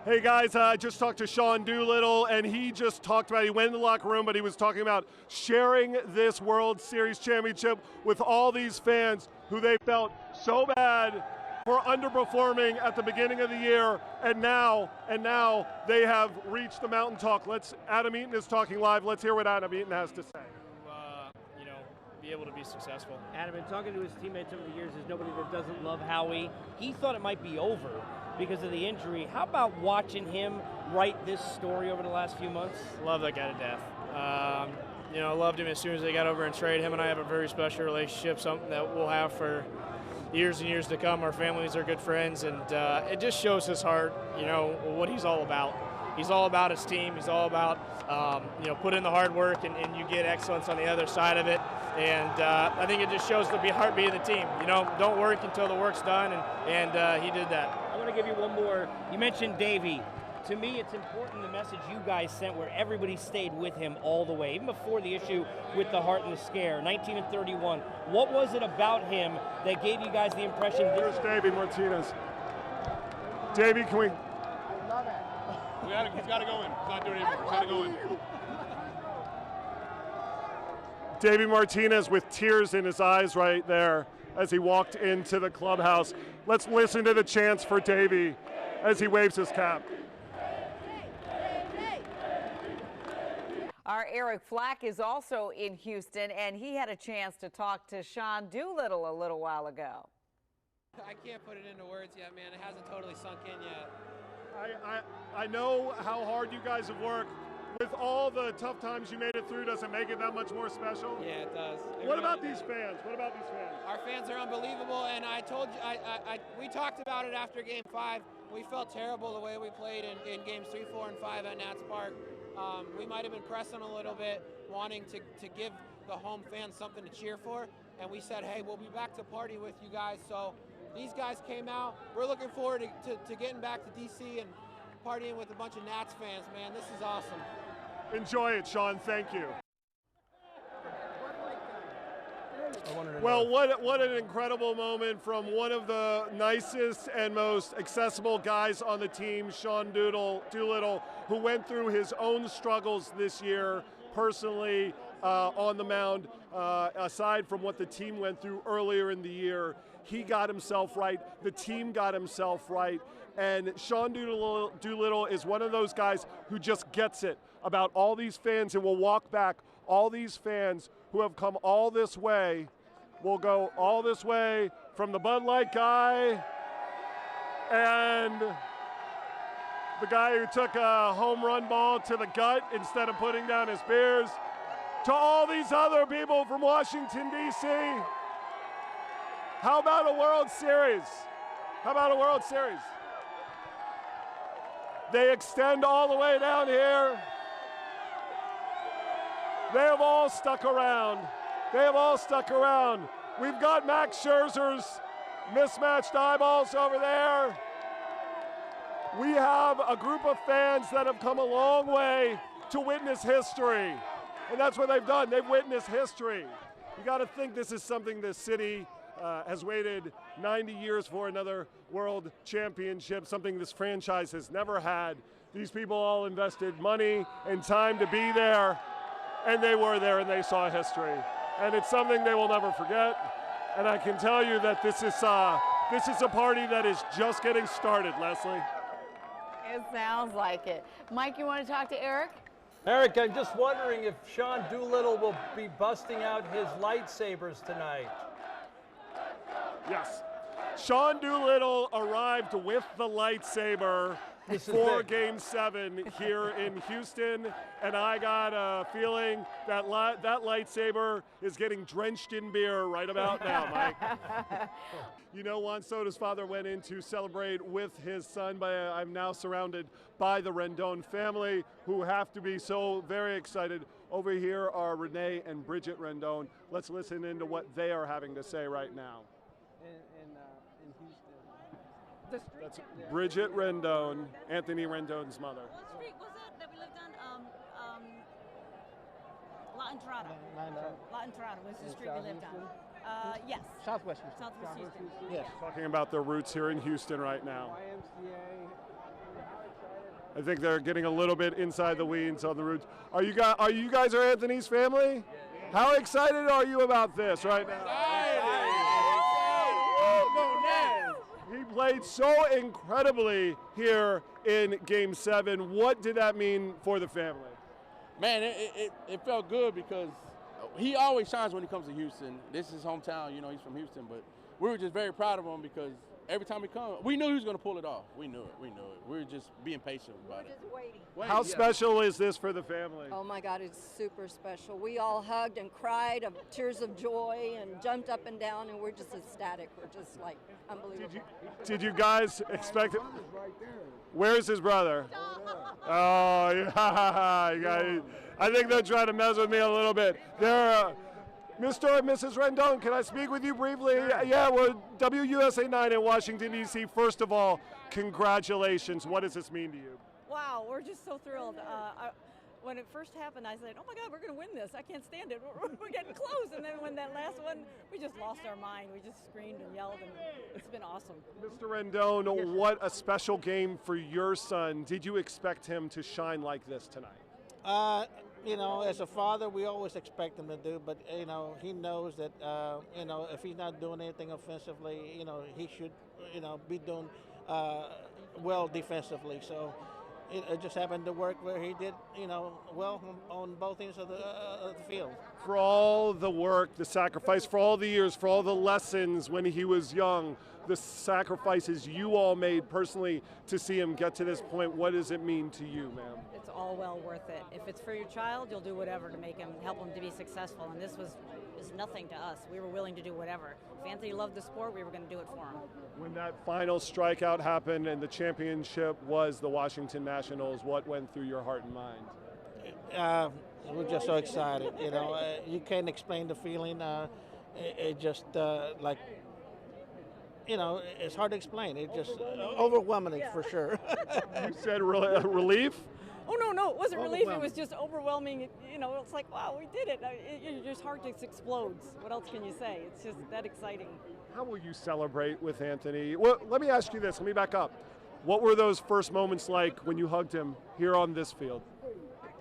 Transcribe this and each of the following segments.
Hey guys, I just talked to Sean Doolittle, and he just talked about, he went in the locker room, but he was talking about sharing this World Series championship with all these fans who they felt so bad for underperforming at the beginning of the year, and now they have reached the mountaintop. Adam Eaton is talking live. Let's hear what Adam Eaton has to say. Be able to be successful. Adam, in talking to his teammates over the years, there's nobody that doesn't love Howie. He thought it might be over because of the injury. How about watching him write this story over the last few months? Love that guy to death. I loved him as soon as they got over and traded. Him and I have a very special relationship, something that we'll have for years and years to come. Our families are good friends, and it just shows his heart, what he's all about. He's all about his team. He's all about, put in the hard work, and you get excellence on the other side of it. And I think it just shows the heartbeat of the team. Don't work until the work's done, and he did that. I want to give you one more. You mentioned Davey. To me, it's important the message you guys sent where everybody stayed with him all the way, even before the issue with the heart and the scare, 19 and 31. What was it about him that gave you guys the impression? Here's Davey Martinez. Davey, can we? He's got to go in. He's not doing anything. He's got to go in. Davey Martinez with tears in his eyes right there as he walked into the clubhouse. Let's listen to the chants for Davey as he waves his cap. Our Eric Flack is also in Houston, and he had a chance to talk to Sean Doolittle a little while ago. I can't put it into words yet, man. It hasn't totally sunk in yet. I know how hard you guys have worked. With all the tough times you made it through, does it make it that much more special? Yeah, it does. What about these fans? What about these fans? Our fans are unbelievable, and I told you, we talked about it after Game 5. We felt terrible the way we played in Games 3, 4, and 5 at Nats Park. We might have been pressing a little bit, wanting to give the home fans something to cheer for, and we said, hey, we'll be back to party with you guys. So these guys came out. We're looking forward to getting back to D.C. and partying with a bunch of Nats fans, man. This is awesome. Enjoy it, Sean. Thank you. Well, what an incredible moment from one of the nicest and most accessible guys on the team, Sean Doolittle, who went through his own struggles this year personally on the mound. Aside from what the team went through earlier in the year, he got himself right. The team got himself right. And Sean Doolittle is one of those guys who just gets it about all these fans and will walk back. All these fans who have come all this way will go all this way from the Bud Light guy and the guy who took a home run ball to the gut instead of putting down his beers, to all these other people from Washington, D.C. How about a World Series? How about a World Series? They extend all the way down here. They have all stuck around. They have all stuck around. We've got Max Scherzer's mismatched eyeballs over there. We have a group of fans that have come a long way to witness history. And that's what they've done. They've witnessed history. You got to think this is something this city has waited 90 years for, another world championship, something this franchise has never had. These people all invested money and time to be there, and they were there and they saw history. And it's something they will never forget. And I can tell you that this is a party that is just getting started, Leslie. It sounds like it. Mike, you want to talk to Eric? Eric, I'm just wondering if Sean Doolittle will be busting out his lightsabers tonight. Yes. Sean Doolittle arrived with the lightsaber for Game 7 here in Houston, and I got a feeling that that lightsaber is getting drenched in beer right about now, Mike. You know, Juan Soto's father went in to celebrate with his son, but I'm now surrounded by the Rendon family, who have to be so very excited. Over here are Renee and Bridget Rendon. Let's listen into what they are having to say right now. In Houston. That's Bridget Rendon, Anthony Rendon's mother. What street was it that we lived on? La Entrada. La Entrada was the street we lived on. Yes. Southwest Houston. Southwest Houston. Yes. Talking about their roots here in Houston right now. YMCA. I think they're getting a little bit inside the weeds on the roots. Are you guys Anthony's family? How excited are you about this right now? He played so incredibly here in Game 7. What did that mean for the family? Man, it felt good because he always shines when he comes to Houston. This is his hometown, you know, he's from Houston, but we were just very proud of him because every time he comes, we knew he was going to pull it off. We knew it. We were just being patient about it. Just waiting. How special is this for the family? Oh my God, it's super special. We all hugged and cried of tears of joy and jumped up and down, and we're just ecstatic. We're just like unbelievable. Did you guys expect it? Where's his brother? Oh, yeah. I think they're trying to mess with me a little bit. They're, Mr. and Mrs. Rendon, can I speak with you briefly? Yeah, we're WUSA 9 in Washington, D.C. First of all, congratulations. What does this mean to you? Wow, we're just so thrilled. When it first happened, I said, oh my God, we're going to win this. I can't stand it. We're getting close. And then when that last one, we just lost our mind. We just screamed and yelled, and it's been awesome. Mr. Rendon, what a special game for your son. Did you expect him to shine like this tonight? You know, as a father, we always expect him to do, but, you know, he knows that, you know, if he's not doing anything offensively, you know, he should, you know, be doing well defensively. So it just happened to work where he did, you know, well on both ends of the field. For all the work, the sacrifice, for all the years, for all the lessons when he was young, the sacrifices you all made personally to see him get to this point, what does it mean to you, ma'am? It's all well worth it. If it's for your child, you'll do whatever to make him, help him to be successful. And this was nothing to us. We were willing to do whatever. If Anthony loved the sport, we were going to do it for him. When that final strikeout happened and the championship was the Washington Nationals, what went through your heart and mind? We're just so excited. You know, you can't explain the feeling. It just like, you know, it's hard to explain. It just overwhelming for sure. You said relief? Oh, no, it wasn't relief. It was just overwhelming. You know, it's like, wow, we did it. Your heart just explodes. What else can you say? It's just that exciting. How will you celebrate with Anthony? Well, let me ask you this. Let me back up. What were those first moments like when you hugged him here on this field?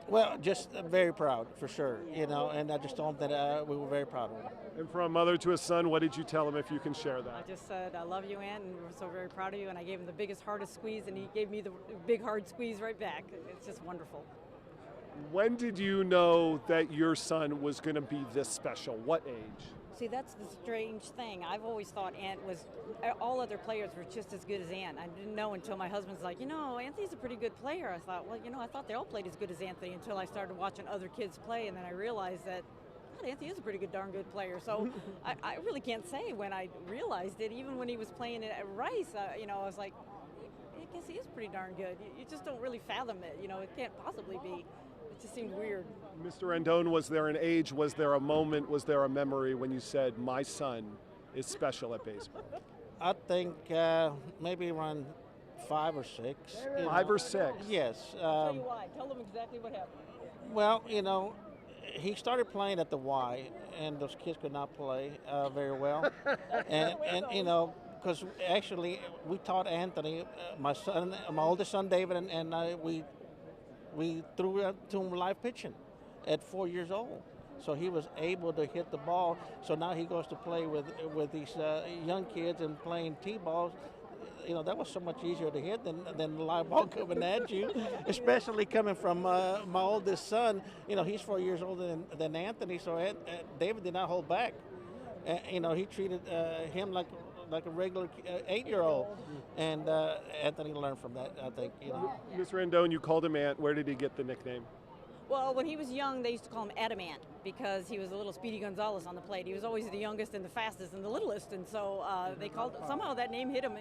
Well, just very proud, for sure, you know, and I just told him that we were very proud of him. And from a mother to a son, what did you tell him, if you can share that? I just said, I love you, Ant, and we're so very proud of you, and I gave him the biggest, hardest squeeze, and he gave me the big, hard squeeze right back. It's just wonderful. When did you know that your son was going to be this special? What age? See, that's the strange thing. I've always thought Ant was, all other players were just as good as Ant. I didn't know until my husband's like, you know, Anthony's a pretty good player. I thought, well, you know, I thought they all played as good as Anthony until I started watching other kids play, and then I realized that God, Anthony is a pretty good, darn good player. So I really can't say when I realized it. Even when he was playing at Rice, you know, I was like, I guess he is pretty darn good. You just don't really fathom it. You know, it can't possibly be. It just seemed weird. Mr. Rendon, was there an age, was there a moment, was there a memory when you said, my son is special at baseball? I think maybe around 5 or 6. 5 or 6? Yes. I'll tell you why. Tell them exactly what happened. Well, you know, he started playing at the Y, and those kids could not play very well. and you know, because actually we taught Anthony, my oldest son David, and we threw to him live pitching at 4 years old. So he was able to hit the ball. So now he goes to play with these young kids and playing T-balls. You know, that was so much easier to hit than the live ball coming at you, especially coming from my oldest son. You know, he's 4 years older than Anthony, so David did not hold back. You know, he treated him like a regular 8-year-old, and Anthony learned from that, I think. You know. Ms. Rendon, you called him Ant. Where did he get the nickname? Well, when he was young, they used to call him Adamant because he was a little Speedy Gonzalez on the plate. He was always the youngest and the fastest and the littlest, and so they called, somehow that name hit him,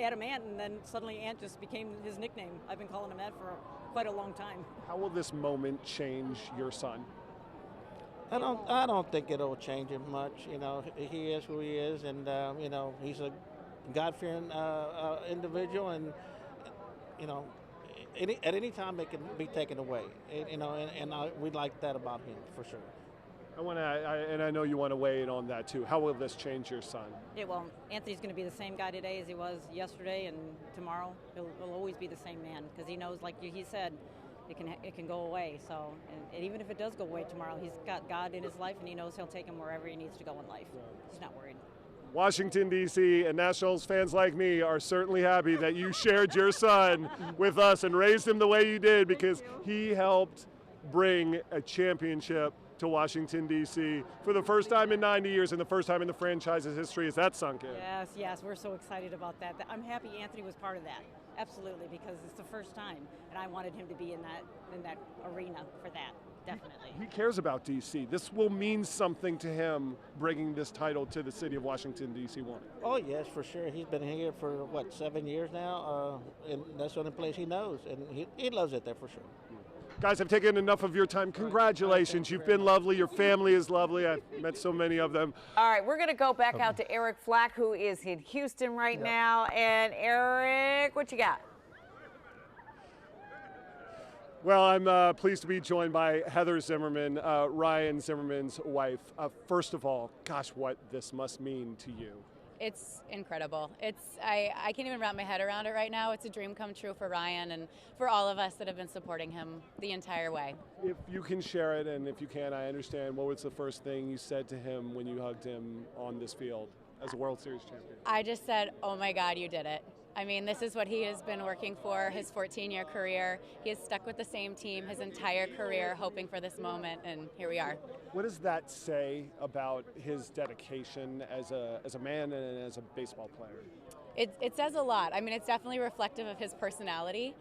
Adamant, and then suddenly Ant just became his nickname. I've been calling him that for quite a long time. How will this moment change your son? I don't think it'll change him much. You know, he is who he is, and you know, he's a God-fearing individual, and you know, at any time it can be taken away. You know, and we like that about him for sure. And I know you want to weigh in on that too. How will this change your son? Yeah, well, Anthony's going to be the same guy today as he was yesterday, and tomorrow he'll always be the same man because he knows, like he said, it can go away. So, and even if it does go away tomorrow, he's got God in his life, and he knows he'll take him wherever he needs to go in life. He's not worried. Washington, D.C. and Nationals fans like me are certainly happy that you shared your son with us and raised him the way you did, because he helped bring a championship to Washington, D.C. for the first time in 90 years and the first time in the franchise's history. Is that sunk in? Yes, we're so excited about that. I'm happy Anthony was part of that. Absolutely, because it's the first time, and I wanted him to be in that arena for that. Definitely. He cares about D.C. This will mean something to him, bringing this title to the city of Washington, D.C. one. Oh, yes, for sure. He's been here for, 7 years now, and that's the only place he knows, and he loves it there for sure. Guys, I've taken enough of your time. Congratulations. You've been lovely. Your family is lovely. I've met so many of them. All right, we're going to go back out to Eric Flack, who is in Houston right now. And Eric, what you got? Well, I'm pleased to be joined by Heather Zimmerman, Ryan Zimmerman's wife. First of all, gosh, what this must mean to you. It's incredible. I can't even wrap my head around it right now. It's a dream come true for Ryan and for all of us that have been supporting him the entire way. If you can share it, and if you can, I understand, what was the first thing you said to him when you hugged him on this field as a World Series champion? I just said, oh my God, you did it. I mean, this is what he has been working for his 14-year career. He has stuck with the same team his entire career, hoping for this moment, and here we are. What does that say about his dedication as a man and as a baseball player? It says a lot. I mean, it's definitely reflective of his personality.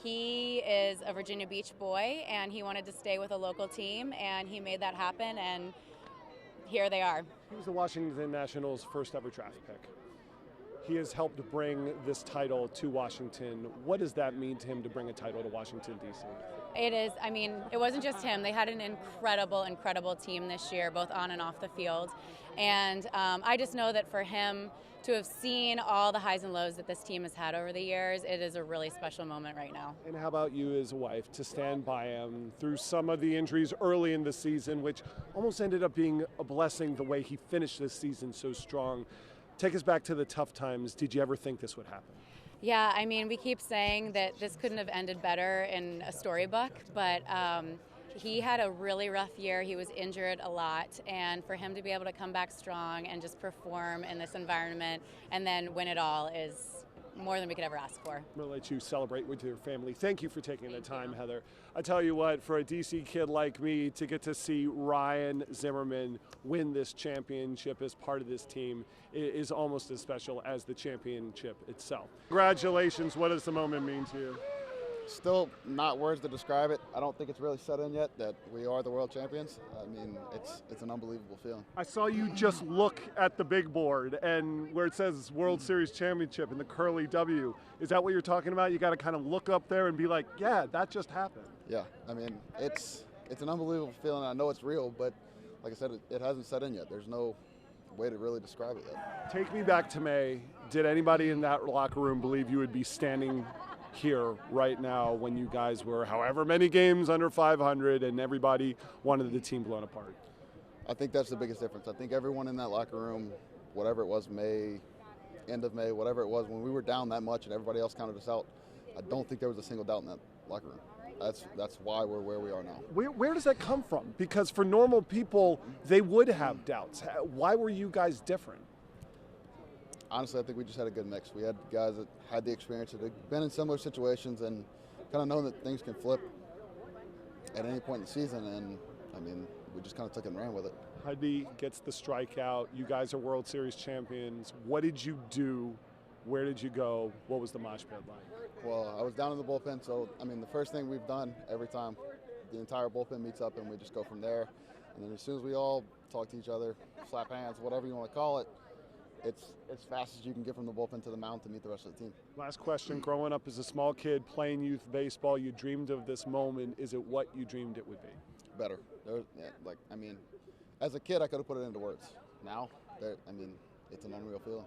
He is a Virginia Beach boy, and he wanted to stay with a local team, and he made that happen, and here they are. He was the Washington Nationals' first ever draft pick. He has helped bring this title to Washington. What does that mean to him to bring a title to Washington, D.C.? It is. I mean, it wasn't just him. They had an incredible team this year, both on and off the field. And I just know that for him to have seen all the highs and lows that this team has had over the years, it is a really special moment right now. And how about you as a wife to stand by him through some of the injuries early in the season, which almost ended up being a blessing the way he finished this season so strong? Take us back to the tough times. Did you ever think this would happen? Yeah, I mean, we keep saying that this couldn't have ended better in a storybook, but he had a really rough year. He was injured a lot, and for him to be able to come back strong and just perform in this environment and then win it all is more than we could ever ask for. I'm going to let you celebrate with your family. Thank you for taking the time, Heather. I tell you what, for a DC kid like me to get to see Ryan Zimmerman win this championship as part of this team is almost as special as the championship itself. Congratulations. What does the moment mean to you? Still not words to describe it. I don't think it's really set in yet that we are the world champions. I mean, it's an unbelievable feeling. I saw you just look at the big board and where it says World Series Championship and the curly W. Is that what you're talking about? You got to kind of look up there and be like, yeah, that just happened. Yeah, I mean, it's an unbelievable feeling. I know it's real, but like I said, it hasn't set in yet. There's no way to really describe it yet. Take me back to May. Did anybody in that locker room believe you would be standing here right now when you guys were however many games under 500 and everybody wanted the team blown apart? I think that's the biggest difference. I think everyone in that locker room, whatever it was, May, end of May, whatever it was, when we were down that much and everybody else counted us out, I don't think there was a single doubt in that locker room. That's why we're where we are now. Where does that come from? Because for normal people, they would have doubts. Why were you guys different? Honestly, I think we just had a good mix. We had guys that had the experience, that had been in similar situations, and kind of know that things can flip at any point in the season. And I mean, we just kind of took it and ran with it. Hudby gets the strikeout. You guys are World Series champions. What did you do? Where did you go? What was the mosh pit like? Well, I was down in the bullpen, so I mean, the first thing we've done every time, the entire bullpen meets up, and we just go from there. And then as soon as we all talk to each other, slap hands, whatever you want to call it, it's as fast as you can get from the bullpen to the mound to meet the rest of the team. Last question. Growing up as a small kid playing youth baseball, you dreamed of this moment. Is it what you dreamed it would be? Better. I mean, as a kid, I could have put it into words. Now, it's an unreal feeling.